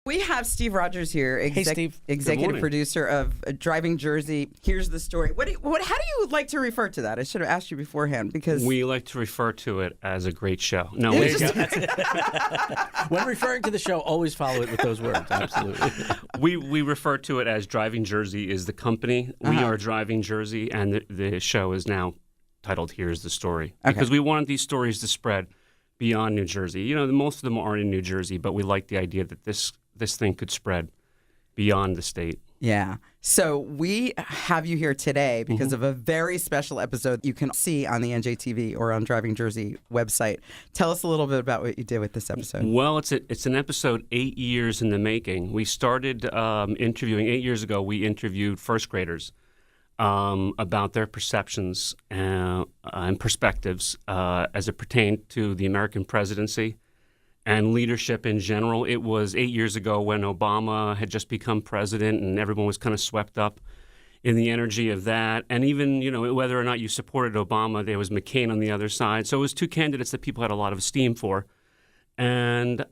We have Steve Rogers here, Hey, Steve. executive producer of Driving Jersey. Here's the story. How do you like to refer to that? I should have asked you beforehand because we like to refer to it as a great show. No, There you go. When referring to the show, always follow it with those words. Absolutely. we refer to it as Driving Jersey is the company. We are Driving Jersey, and the show is now titled Here's the Story. Okay. Because we wanted these stories to spread beyond New Jersey. You know, most of them aren't in New Jersey, but we like the idea that this thing could spread beyond the state. Yeah. So we have you here today because of a very special episode you can see on the NJTV or on Driving Jersey website. Tell us a little bit about what you did with this episode. Well, it's an episode 8 years in the making. We started interviewing 8 years ago. We interviewed first graders about their perceptions and perspectives as it pertained to the American presidency and leadership in general. It was 8 years ago when Obama had just become president, and everyone was kind of swept up in the energy of that. And even, you know, whether or not you supported Obama, there was McCain on the other side. So it was two candidates that people had a lot of esteem for. And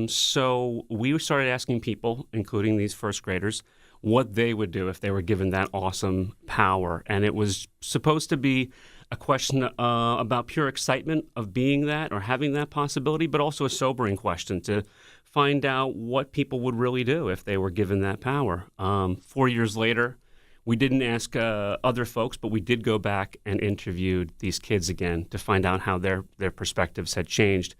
so we started asking people, including these first graders, what they would do if they were given that awesome power. And it was supposed to be a question about pure excitement of being that or having that possibility, but also a sobering question to find out what people would really do if they were given that power. 4 years later, we didn't ask other folks, but we did go back and interviewed these kids again to find out how their perspectives had changed.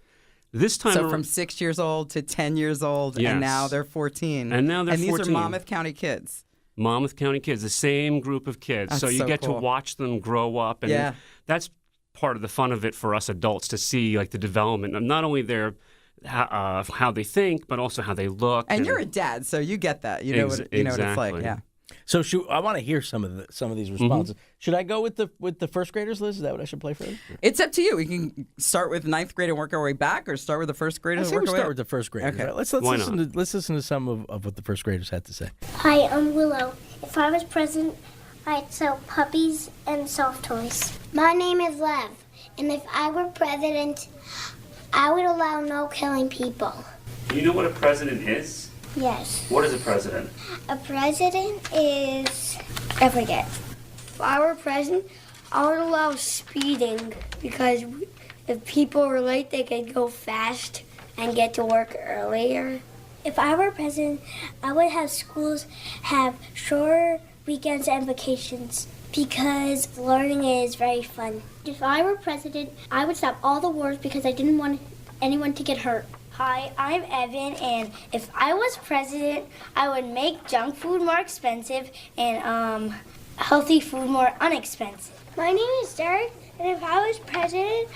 This time, So from 6 years old to 10 years old, Yes. and now they're 14. And now they're these 14. are Monmouth County kids. Monmouth County kids, the same group of kids. That's So you so get cool. to watch them grow up. And Yeah. that's part of the fun of it for us adults, to see like the development of not only their how they think, but also how they look. And you're a dad, so you get that. You know what what it's like. Exactly. Yeah. So I want to hear some of these responses. Should I go with the first graders, Liz? Is that what I should play first? It's up to you. We can start with ninth grade and work our way back, or start with the first I graders say and we work our start way with the first graders. Okay. Right? Let's Why listen to some of what the first graders had to say. Hi, I'm Willow. If I was president, I'd sell puppies and soft toys. My name is Lev, and if I were president, I would allow no killing people. You know what a president is? Yes. What is a president? A president is... I forget. If I were president, I would allow speeding because if people were late, they could go fast and get to work earlier. If I were president, I would have schools have shorter weekends and vacations because learning is very fun. If I were president, I would stop all the wars because I didn't want anyone to get hurt. Hi, I'm Evan, and if I was president, I would make junk food more expensive and healthy food more inexpensive. My name is Derek, and if I was president,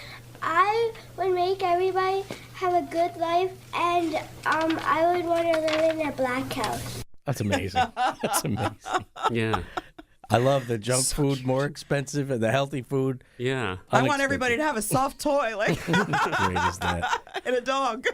I would make everybody have a good life, and I would want to live in a black house. That's amazing. That's amazing. Yeah. I love the junk food more expensive and the healthy food. Yeah. I want everybody to have a soft toy, like How great is that? and a dog.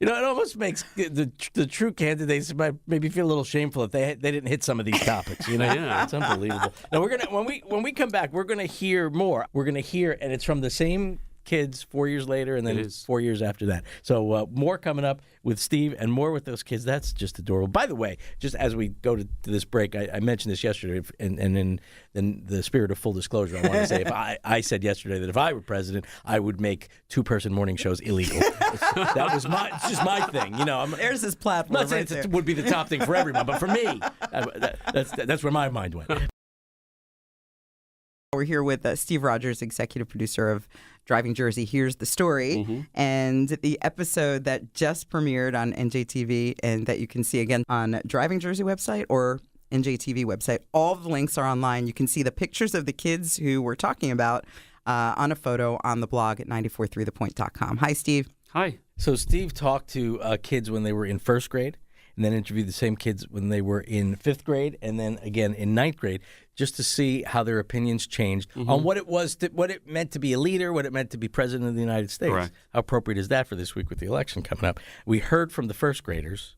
You know, it almost makes the true candidates might maybe feel a little shameful if they didn't hit some of these topics. You know, Yeah. it's unbelievable. Now we're gonna when we come back, we're gonna hear more. We're gonna hear, and it's from the same kids 4 years later, and then It is. 4 years after that. So more coming up with Steve and more with those kids. That's just adorable. By the way, just as we go to this break, I mentioned this yesterday, and in the spirit of full disclosure, I want to say if I said yesterday that if I were president, I would make two-person morning shows illegal. That was it's just my thing. You know, There's his I'm platform. not saying right it would be the top thing for everyone, but for me, that's where my mind went. We're here with Steve Rogers, executive producer of Driving Jersey. Here's the story. And the episode that just premiered on NJTV and that you can see again on Driving Jersey website or NJTV website. All the links are online. You can see the pictures of the kids who we're talking about on a photo on the blog at 943thepoint.com. Hi, Steve. Hi. So Steve talked to kids when they were in first grade, and then interviewed the same kids when they were in fifth grade, and then again in ninth grade, just to see how their opinions changed on what it was, what it meant to be a leader, what it meant to be president of the United States. Correct. How appropriate is that for this week with the election coming up? We heard from the first graders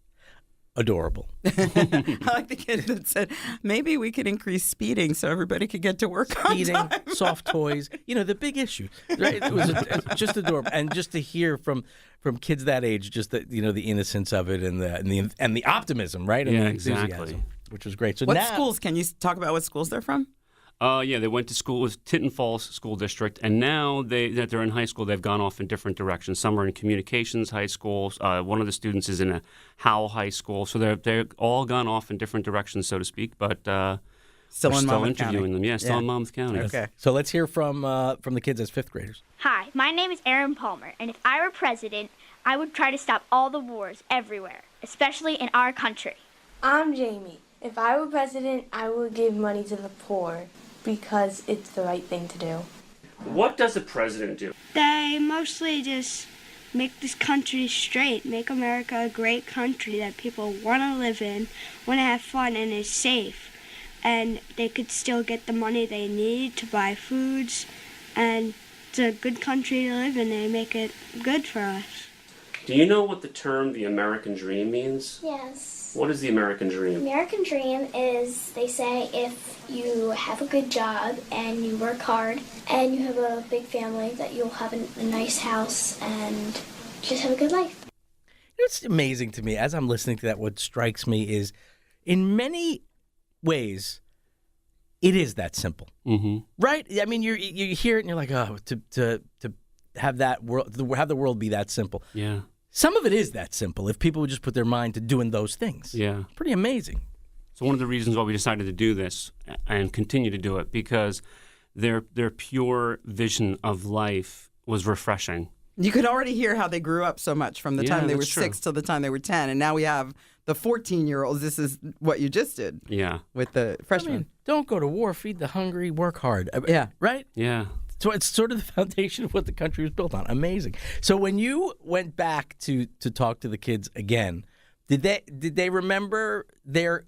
adorable. I like the kid that said, maybe we could increase speeding so everybody could get to work Speeding, on time. soft toys, the big issue. Right? It was just adorable, and just to hear from kids that age, just the the innocence of it and the optimism, right? And Yeah, the enthusiasm, exactly. which was great. So What now, schools? Can you talk about what schools they're from? Yeah, they went to school with Tinton Falls School District, and now that they're in high school, they've gone off in different directions. Some are in communications high school. One of the students is in a Howell High School, so they're all gone off in different directions, so to speak. But Still we're in still Monmouth interviewing County. them. Yeah, still in Monmouth County. Okay. So let's hear from the kids as fifth graders. Hi, my name is Aaron Palmer, and if I were president, I would try to stop all the wars everywhere, especially in our country. I'm Jamie. If I were president, I would give money to the poor because it's the right thing to do. What does the president do? They mostly just make this country straight, make America a great country that people want to live in, want to have fun, and is safe. And they could still get the money they need to buy foods, and it's a good country to live in. They make it good for us. Do you know what the term the American dream means? Yes. What is the American dream? American dream is, they say, if you have a good job and you work hard and you have a big family, that you'll have a nice house and just have a good life. It's amazing to me as I'm listening to that. What strikes me is, in many ways, it is that simple, right? I mean, you hear it and you're like, oh, to have that world, have the world be that simple. Yeah. Some of it is that simple if people would just put their mind to doing those things. Yeah. Pretty amazing. So one of the reasons why we decided to do this and continue to do it, because their pure vision of life was refreshing. You could already hear how they grew up so much from the Yeah, time they were that's true. 6 till the time they were 10. And now we have the 14-year-olds. This is what you just did Yeah. with the I freshmen. mean, don't go to war, feed the hungry, work hard. Yeah. Right? Yeah. So it's sort of the foundation of what the country was built on. Amazing. So when you went back to talk to the kids again, did they remember their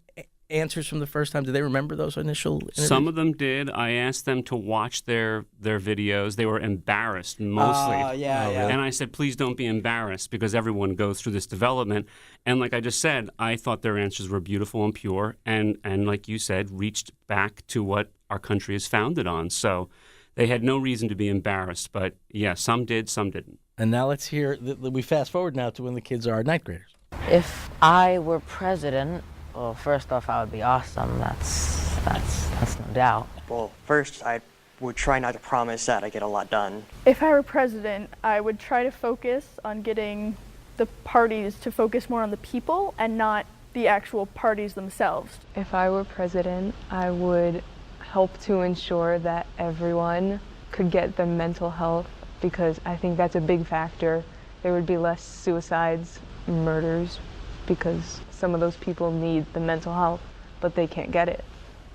answers from the first time? Did they remember those initial interviews? Some of them did. I asked them to watch their videos. They were embarrassed mostly. yeah. And I said, please don't be embarrassed, because everyone goes through this development. And like I just said, I thought their answers were beautiful and pure, and like you said, reached back to what our country is founded on. So they had no reason to be embarrassed. But yeah, some did, some didn't. And now let's hear, we fast forward now to when the kids are ninth graders. If I were president, well, first off, I would be awesome. That's no doubt. Well, first, I would try not to promise that I get a lot done. If I were president, I would try to focus on getting the parties to focus more on the people and not the actual parties themselves. If I were president, I would help to ensure that everyone could get the mental health, because I think that's a big factor. There would be less suicides, murders, because some of those people need the mental health, but they can't get it.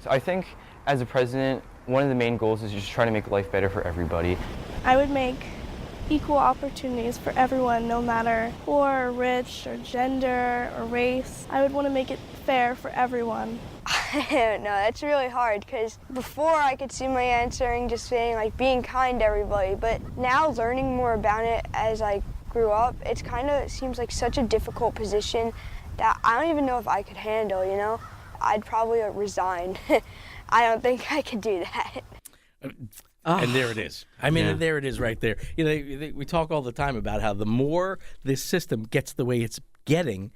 So I think as a president, one of the main goals is just trying to make life better for everybody. I would make equal opportunities for everyone, no matter poor or rich or gender or race. I would want to make it fair for everyone. I don't know, that's really hard, because before I could see my answering just saying like being kind to everybody, but now learning more about it as I grew up, it's kind of seems like such a difficult position that I don't even know if I could handle, you know? I'd probably resign. I don't think I could do that. And there it is. I mean, Yeah. there it is right there. You know, we talk all the time about how the more this system gets the way it's getting,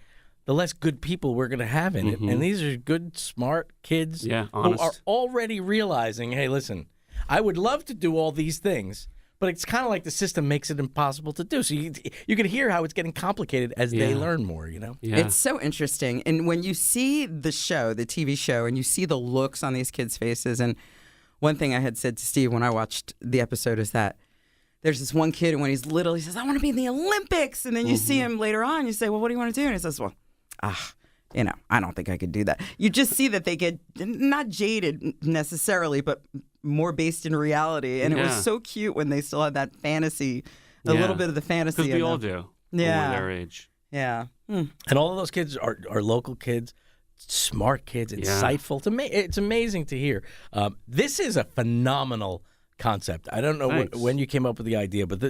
the less good people we're going to have in it. And these are good, smart kids Yeah, who are honest. already realizing, hey, listen, I would love to do all these things, but it's kind of like the system makes it impossible to do. So you can hear how it's getting complicated as they Yeah. learn more, you know? Yeah. It's so interesting. And when you see the show, the TV show, and you see the looks on these kids' faces, and one thing I had said to Steve when I watched the episode is that there's this one kid, and when he's little, he says, I want to be in the Olympics. And then you see him later on, you say, well, what do you want to do? And he says, well, I don't think I could do that. You just see that they get not jaded necessarily, but more based in reality. And it was Yeah. so cute when they still had that fantasy, a Yeah. little bit of the fantasy. Because we in all them. do. Yeah. When we're their age. Yeah. And all of those kids are local kids, smart kids, insightful. It's amazing to hear. This is a phenomenal concept. I don't know Thanks. when you came up with the idea, but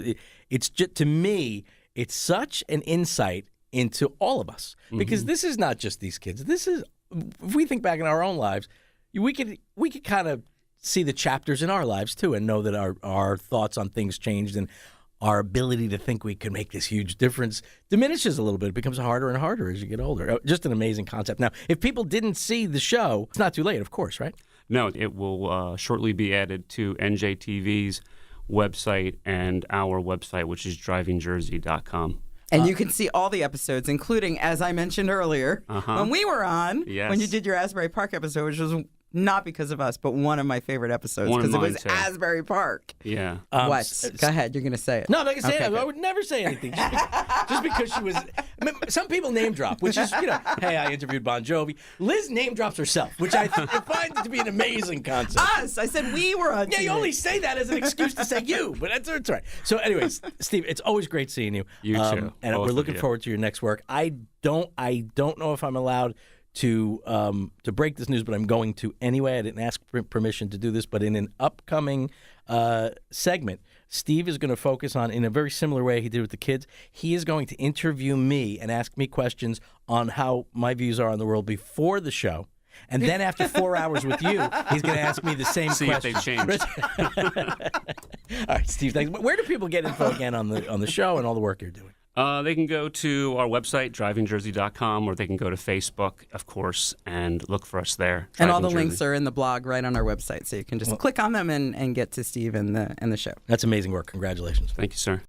it's just, to me, it's such an insight into all of us. Because this is not just these kids. This is, if we think back in our own lives, we could kind of see the chapters in our lives too, and know that our thoughts on things changed, and our ability to think we could make this huge difference diminishes a little bit. It becomes harder and harder as you get older. Just an amazing concept. Now, if people didn't see the show, it's not too late, of course, right? No, it will shortly be added to NJTV's website and our website, which is drivingjersey.com. And you can see all the episodes, including, as I mentioned earlier, when we were on, when you did your Asbury Park episode, which was not because of us, but one of my favorite episodes, because it was Asbury Park. Yeah. What? Go ahead. You're going to say it. No, I'm not going to say it. I would never say anything. Just because she was... I mean, some people name drop, which is, hey, I interviewed Bon Jovi. Liz name drops herself, which I find to be an amazing concept. Us. I said we were on TV. Yeah, you only say that as an excuse to say you, but that's right. So anyways, Steve, it's always great seeing you. You too. And we're looking forward to your next work. I don't know if I'm allowed to break this news, but I'm going to anyway. I didn't ask for permission to do this, but in an upcoming segment, Steve is going to focus on, in a very similar way he did with the kids, he is going to interview me and ask me questions on how my views are on the world before the show. And then after 4 hours with you, he's going to ask me the same question. See if they've changed. All right, Steve, thanks. Where do people get info again on the show and all the work you're doing? They can go to our website, drivingjersey.com, or they can go to Facebook, of course, and look for us there. And all the links are in the blog right on our website, so you can just click on them and get to Steve and the show. That's amazing work. Congratulations. Thank you, sir.